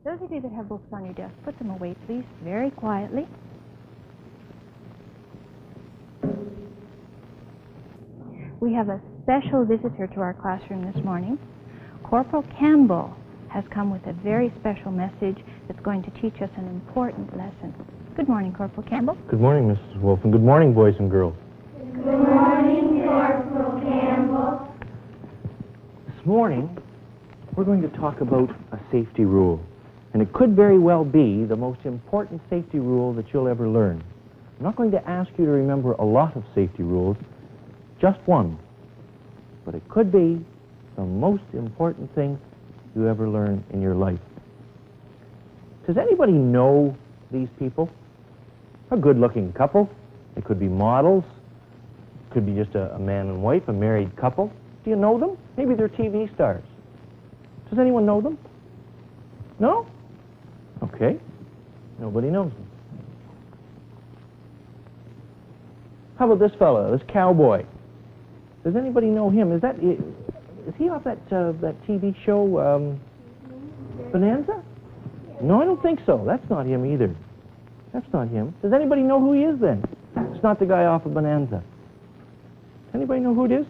Those of you that have books on your desk, put them away, please, very quietly. We have a special visitor to our classroom this morning. Corporal Campbell has come with a very special message that's going to teach us an important lesson. Good morning, Corporal Campbell. Good morning, Mrs. Wolf, and good morning, boys and girls. Good morning, Corporal Campbell. This morning, we're going to talk about a safety rule. And it could very well be the most important safety rule that you'll ever learn. I'm not going to ask you to remember a lot of safety rules, just one. But it could be the most important thing you ever learn in your life. Does anybody know these people? A good-looking couple. They could be models. Could be just a man and wife, a married couple. Do you know them? Maybe they're TV stars. Does anyone know them? No? Okay. Nobody knows them. How about this fella, this cowboy? Does anybody know him? Is he off that TV show, Bonanza? No, I don't think so. That's not him either. That's not him. Does anybody know who he is then? It's not the guy off of Bonanza. Anybody know who it is?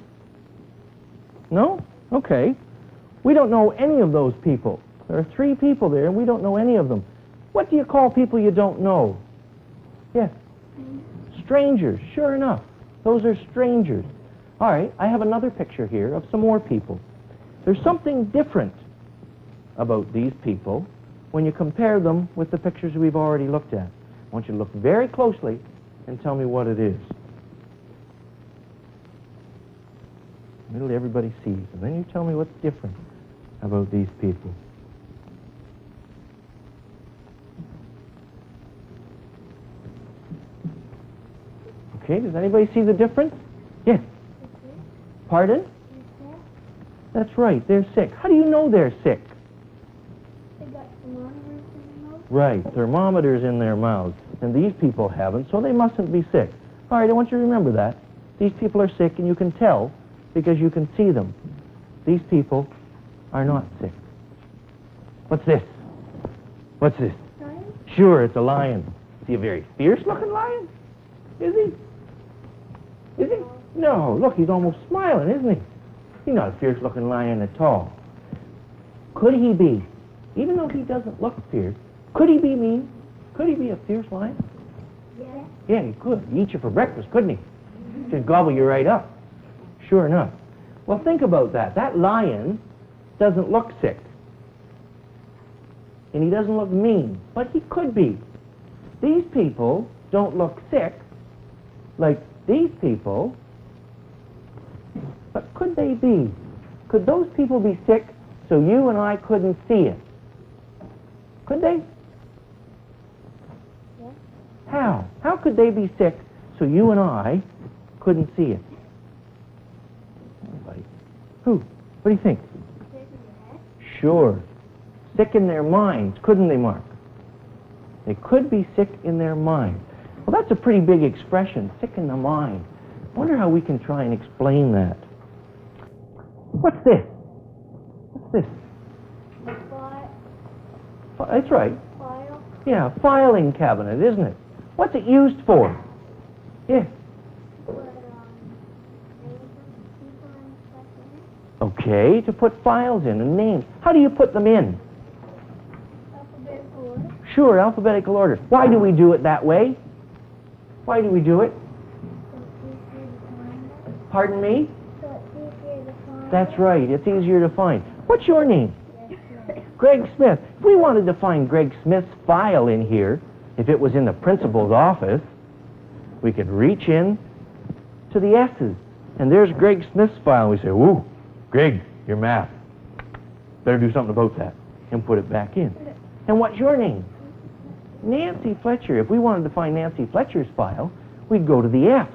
No? Okay. We don't know any of those people. There are 3 people there, and we don't know any of them. What do you call people you don't know? Yes. Strangers, sure enough. Those are strangers. All right, I have another picture here of some more people. There's something different about these people when you compare them with the pictures we've already looked at. I want you to look very closely and tell me what it is. Little everybody sees, and then you tell me what's different about these people. Okay, does anybody see the difference? Yes. Pardon? That's right, they're sick. How do you know they're sick? They got thermometers in their mouth. Right, thermometers in their mouths. And these people haven't, so they mustn't be sick. All right, I want you to remember that. These people are sick, and you can tell because you can see them. These people are not sick. What's this? What's this? Lion? Sure, it's a lion. Is he a very fierce-looking lion? Is he? Is he? No, look, he's almost smiling, isn't he? He's not a fierce-looking lion at all. Could he be? Even though he doesn't look fierce, could he be mean? Could he be a fierce lion? Yeah. Yeah, he could. He'd eat you for breakfast, couldn't he? Just gobble you right up. Sure enough. Well, think about that. That lion doesn't look sick. And he doesn't look mean. But he could be. These people don't look sick like these people. But could they be? Could those people be sick so you and I couldn't see it? Could they? Yeah. How? How could they be sick so you and I couldn't see it? Anybody? Who? What do you think? Sick in the head? Sure. Sick in their minds, couldn't they, Mark? They could be sick in their mind. Well, that's a pretty big expression, sick in the mind. I wonder how we can try and explain that. What's this? What's this? That's right. File? Yeah, a filing cabinet, isn't it? What's it used for? Yeah. Put, names of people and stuff in it. Okay, to put files in and names. How do you put them in? Alphabetical order. Sure, alphabetical order. Why do we do it that way? Why do we do it? So it's easier to find it. Pardon me? So it's easier to find That's it. right, it's easier to find. What's your name? Yes, sir. Greg Smith. If we wanted to find Greg Smith's file in here, if it was in the principal's office, we could reach in to the S's. And there's Greg Smith's file. We say, woo, Greg, your math. Better do something about that. And put it back in. And what's your name? Nancy Fletcher. If we wanted to find Nancy Fletcher's file, we'd go to the F's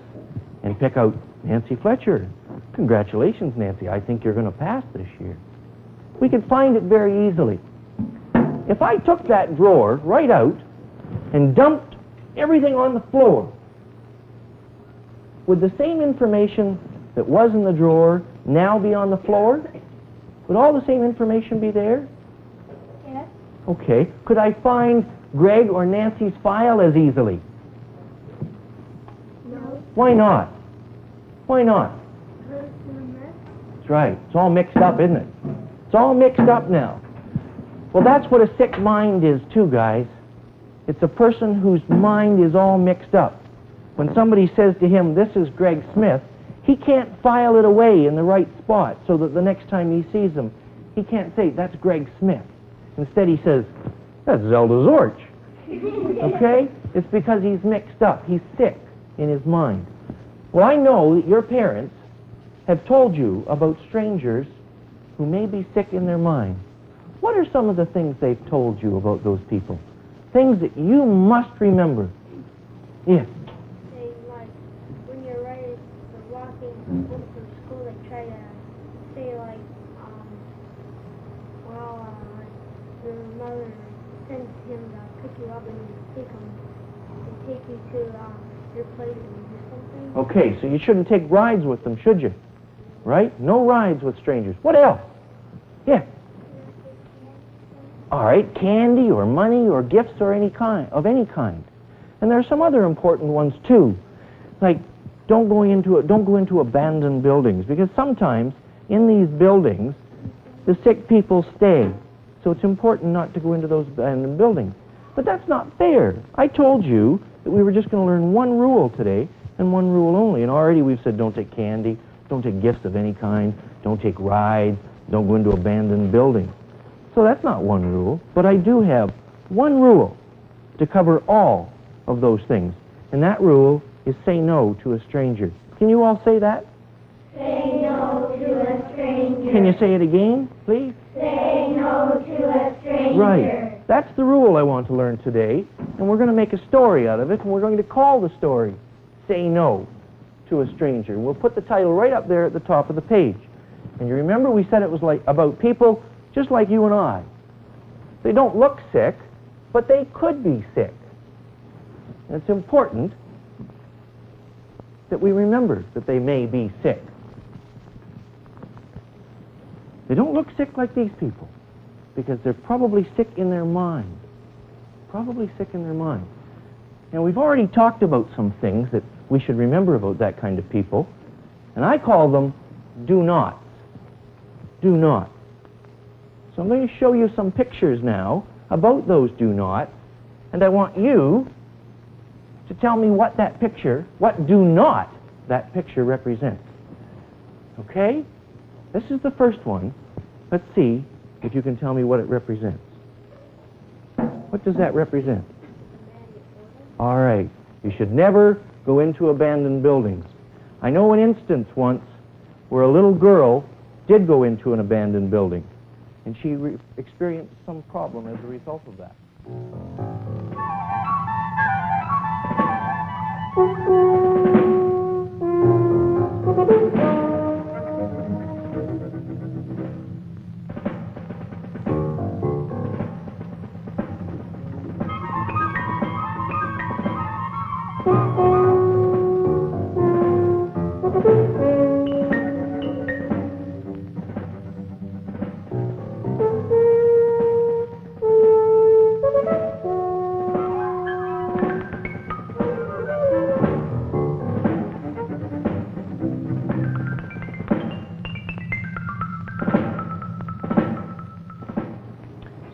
and pick out Nancy Fletcher. Congratulations, Nancy. I think you're going to pass this year. We could find it very easily. If I took that drawer right out and dumped everything on the floor, would the same information that was in the drawer now be on the floor? Would all the same information be there? Yes. Okay. Could I find Greg or Nancy's file as easily? No. Why not? Why not? Because it's in a mess. That's right. It's all mixed up, isn't it? It's all mixed up now. Well, that's what a sick mind is too, guys. It's a person whose mind is all mixed up. When somebody says to him, this is Greg Smith, he can't file it away in the right spot so that the next time he sees him, he can't say, that's Greg Smith. Instead, he says, that's Zelda Zorch. Okay? It's because he's mixed up. He's sick in his mind. Well, I know that your parents have told you about strangers who may be sick in their mind. What are some of the things they've told you about those people? Things that you must remember. Yes. They, like, when you're riding or walking home from school, they try to say, like, your mother sends him to pick you up and take you to your place and do something. Okay, so you shouldn't take rides with them, should you? Right? No rides with strangers. What else? Yeah. All right, candy or money or gifts or any kind. And there are some other important ones too. Like don't go into abandoned buildings, because sometimes in these buildings the sick people stay. So it's important not to go into those abandoned buildings. But that's not fair. I told you that we were just going to learn one rule today, and one rule only. And already we've said don't take candy, don't take gifts of any kind, don't take rides, don't go into abandoned buildings. So that's not one rule, but I do have one rule to cover all of those things. And that rule is say no to a stranger. Can you all say that? Say no to a stranger. Can you say it again, please? Say no to a stranger. Right. That's the rule I want to learn today. And we're going to make a story out of it, and we're going to call the story Say No to a Stranger. And we'll put the title right up there at the top of the page. And you remember we said it was like about people just like you and I. They don't look sick, but they could be sick. And it's important that we remember that they may be sick. They don't look sick like these people, because they're probably sick in their mind. Probably sick in their mind. Now, we've already talked about some things that we should remember about that kind of people, and I call them do nots. Do not. So I'm going to show you some pictures now about those do nots, and I want you to tell me what do not that picture represents. Okay? This is the first one. Let's see if you can tell me what it represents. What does that represent? All right. You should never go into abandoned buildings. I know an instance once where a little girl did go into an abandoned building, and she experienced some problem as a result of that.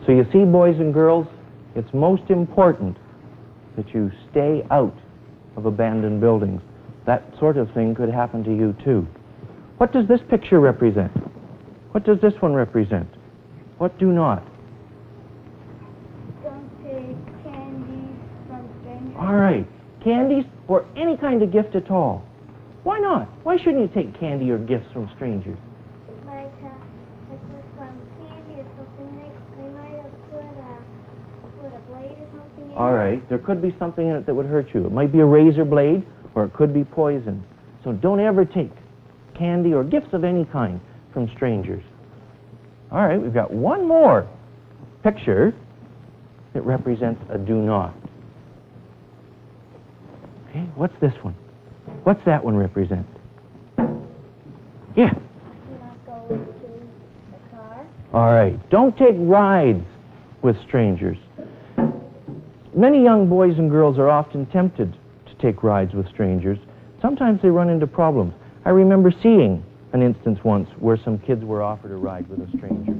So you see, boys and girls, it's most important that you stay out of abandoned buildings. That sort of thing could happen to you too. What does this picture represent? What does this one represent? What do not? Don't take candies from strangers. All right, candies or any kind of gift at all. Why not? Why shouldn't you take candy or gifts from strangers? Like some candy or something. They might have put a blade or something in All right, there could be something in it that would hurt you. It might be a razor blade, or it could be poison. So don't ever take candy or gifts of any kind from strangers. All right, we've got one more picture that represents a do not. Okay, what's this one? What's that one represent? Yeah. Do not go into the car. All right, don't take rides with strangers. Many young boys and girls are often tempted to take rides with strangers. Sometimes they run into problems. I remember seeing an instance once where some kids were offered a ride with a stranger.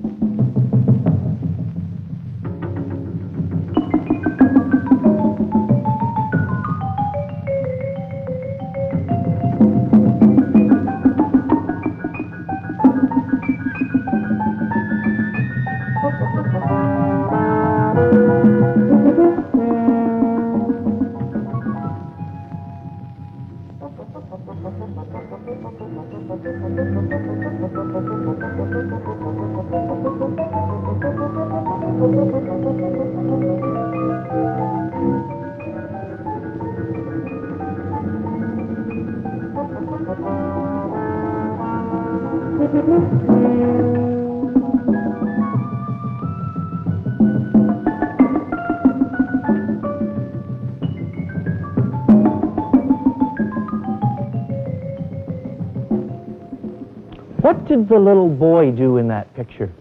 What did the little boy do in that picture?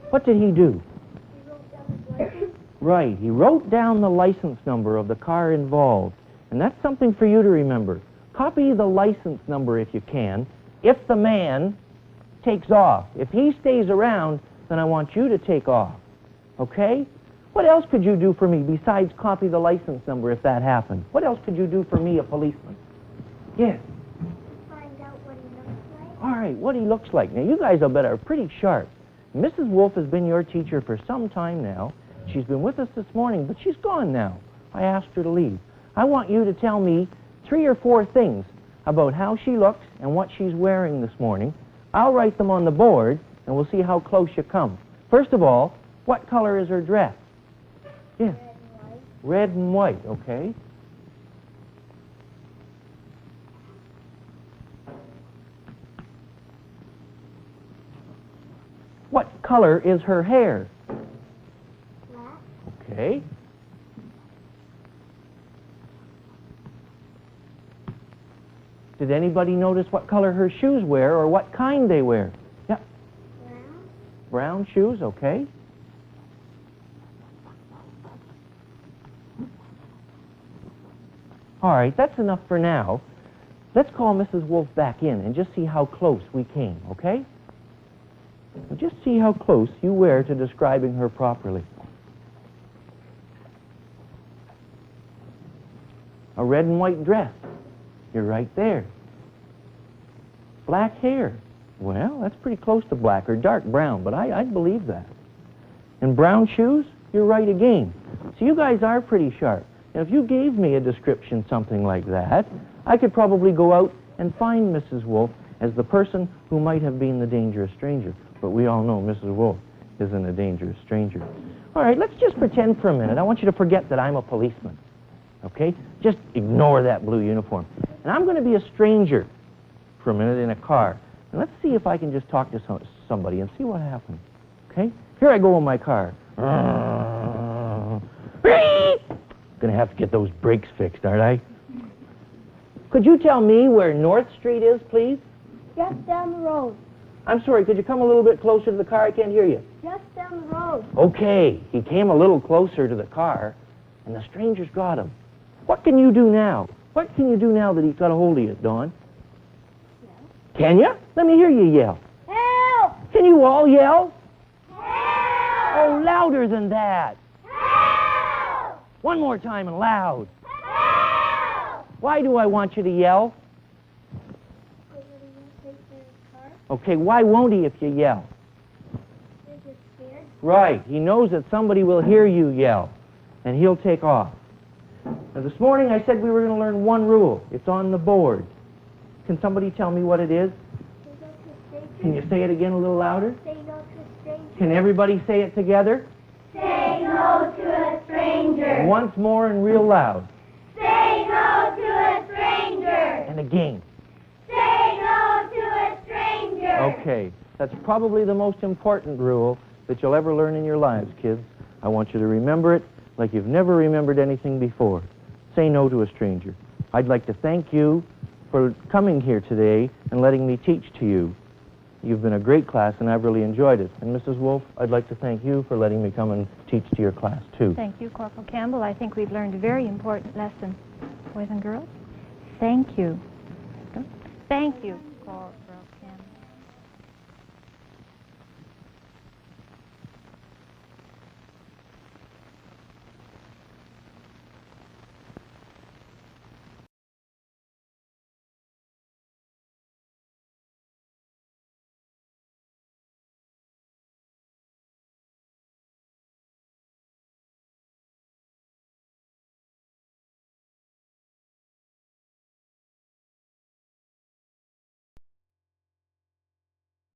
What did he do? He wrote down his license. Right, he wrote down the license number of the car involved. And that's something for you to remember. Copy the license number if you can, if the man takes off. If he stays around, then I want you to take off. Okay? What else could you do for me besides copy the license number if that happened? What else could you do for me, a policeman? Yes. Find out what he looks like. All right, what he looks like. Now, you guys, I'll bet, are pretty sharp. Mrs. Wolf has been your teacher for some time now. She's been with us this morning, but she's gone now. I asked her to leave. I want you to tell me 3 or 4 things about how she looks and what she's wearing this morning. I'll write them on the board, and we'll see how close you come. First of all, what color is her dress? Yeah. Red and white. Red and white, okay. What color is her hair? Black. Okay. Did anybody notice what color her shoes wear or what kind they wear? Yeah. Brown. Brown shoes, okay. All right, that's enough for now. Let's call Mrs. Wolf back in and just see how close we came, okay? Just see how close you were to describing her properly. A red and white dress. You're right there. Black hair. Well, that's pretty close to black, or dark brown, but I'd believe that. And brown shoes? You're right again. So you guys are pretty sharp. Now, if you gave me a description, something like that, I could probably go out and find Mrs. Wolf as the person who might have been the dangerous stranger. But we all know Mrs. Wolf isn't a dangerous stranger. All right, let's just pretend for a minute. I want you to forget that I'm a policeman. Okay? Just ignore that blue uniform. And I'm going to be a stranger for a minute in a car. And let's see if I can just talk to somebody and see what happens. Okay? Here I go in my car. Going to have to get those brakes fixed, aren't I? Could you tell me where North Street is, please? Just down the road. I'm sorry, could you come a little bit closer to the car? I can't hear you. Just down the road. Okay, he came a little closer to the car, and the stranger's got him. What can you do now? What can you do now that he's got a hold of you, Dawn? Yell. Can you? Let me hear you yell. Help! Can you all yell? Help! Oh, louder than that. Help! One more time and loud. Help! Why do I want you to yell? Okay, why won't he if you yell? They're just scared. Right, he knows that somebody will hear you yell, and he'll take off. Now, this morning I said we were going to learn one rule. It's on the board. Can somebody tell me what it is? Say no to a stranger. Can you say it again a little louder? Say no to a stranger. Can everybody say it together? Say no to a stranger. Once more and real loud. Say no to a stranger. And again. Say no to a stranger. Okay, that's probably the most important rule that you'll ever learn in your lives, kids. I want you to remember it like you've never remembered anything before. Say no to a stranger. I'd like to thank you for coming here today and letting me teach to you. You've been a great class, and I've really enjoyed it. And Mrs. Wolf, I'd like to thank you for letting me come and teach to your class, too. Thank you, Corporal Campbell. I think we've learned a very important lesson. Boys and girls, thank you. Thank you, Corporal.